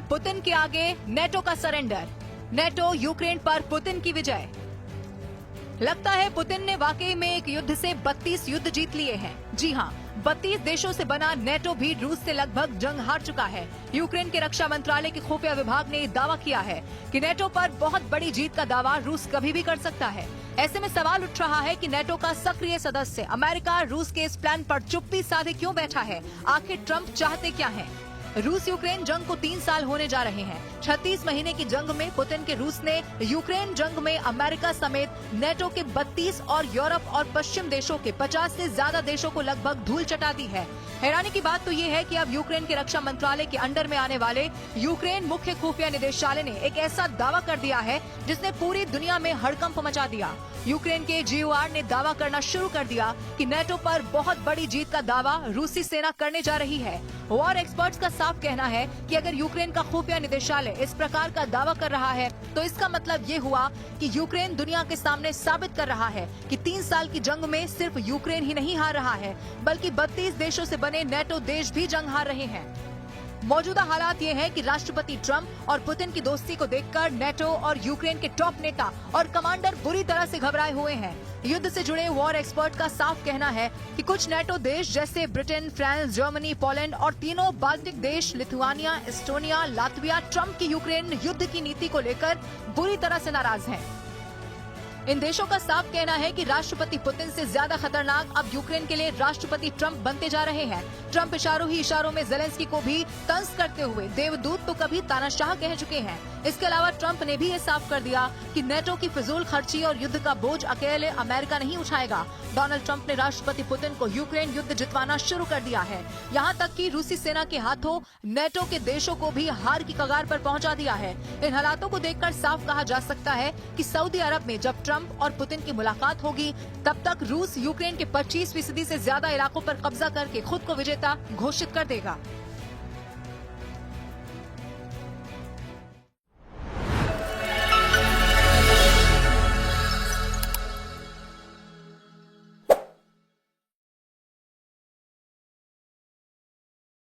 Putin के आगे NATO का सरेंडर, नेटो यूक्रेन पर पुतिन की विजय। लगता है पुतिन ने वाकई में एक युद्ध से 32 युद्ध जीत लिए हैं। जी हां, 32 देशों से बना नेटो भी रूस से लगभग जंग हार चुका है। यूक्रेन के रक्षा मंत्रालय के खुफिया विभाग ने दावा किया है कि नेटो पर बहुत बड़ी जीत का दावा रूस कभी भी कर सकता है। ऐसे में सवाल उठ रहा है कि नेटो का सक्रिय सदस्य अमेरिका रूस के इस प्लान पर चुप्पी साधे क्यों बैठा है? आखिर ट्रंप चाहते क्या हैं? रूस यूक्रेन जंग को 3 साल होने जा रहे हैं। 36 महीने की जंग में पुतिन के रूस ने यूक्रेन जंग में अमेरिका समेत नेटो के 32 और यूरोप और पश्चिम देशों के 50 से ज्यादा देशों को लगभग धूल चटा दी है। हैरानी की बात तो ये है कि अब यूक्रेन के रक्षा मंत्रालय के अंडर में आने वाले यूक्रेन मुख्य खुफिया निदेशालय ने एक ऐसा दावा कर दिया है जिसने पूरी दुनिया में हड़कंप मचा दिया। यूक्रेन के GOR ने दावा करना शुरू कर दिया कि नेटो पर बहुत बड़ी जीत का दावा रूसी सेना करने जा रही है। वॉर एक्सपर्ट्स का साफ कहना है कि अगर यूक्रेन का खुफिया निदेशालय इस प्रकार का दावा कर रहा है तो इसका मतलब ये हुआ कि यूक्रेन दुनिया के सामने साबित कर रहा है कि 3 साल की जंग में सिर्फ यूक्रेन ही नहीं हार रहा है, बल्कि 32 देशों से बने नेटो देश भी जंग हार रहे हैं। मौजूदा हालात ये हैं कि राष्ट्रपति ट्रंप और पुतिन की दोस्ती को देखकर नेटो और यूक्रेन के टॉप नेता और कमांडर बुरी तरह से घबराए हुए हैं। युद्ध से जुड़े वॉर एक्सपर्ट का साफ कहना है कि कुछ नेटो देश जैसे ब्रिटेन, फ्रांस, जर्मनी, पोलैंड और तीनों बाल्टिक देश लिथुआनिया, एस्टोनिया, लातविया ट्रंप की यूक्रेन युद्ध की नीति को लेकर बुरी तरह से नाराज हैं। इन देशों का साफ कहना है कि राष्ट्रपति पुतिन से ज्यादा खतरनाक अब यूक्रेन के लिए राष्ट्रपति ट्रंप बनते जा रहे हैं। ट्रंप इशारों ही इशारों में जेलेंस्की को भी तंज करते हुए देवदूत तो कभी तानाशाह कह चुके हैं। इसके अलावा ट्रंप ने भी ये साफ कर दिया कि नेटो की फिजूल खर्ची और युद्ध का बोझ अकेले अमेरिका नहीं उठाएगा। डोनाल्ड ट्रंप ने राष्ट्रपति पुतिन को यूक्रेन युद्ध जितवाना शुरू कर दिया है। यहाँ तक कि रूसी सेना के हाथों नेटो के देशों को भी हार की कगार पर पहुँचा दिया है। इन हालातों को देखकर साफ कहा जा सकता है कि सऊदी अरब में जब ट्रंप और पुतिन की मुलाकात होगी तब तक रूस यूक्रेन के 25% से ज्यादा इलाकों पर कब्जा करके खुद को विजेता घोषित कर देगा।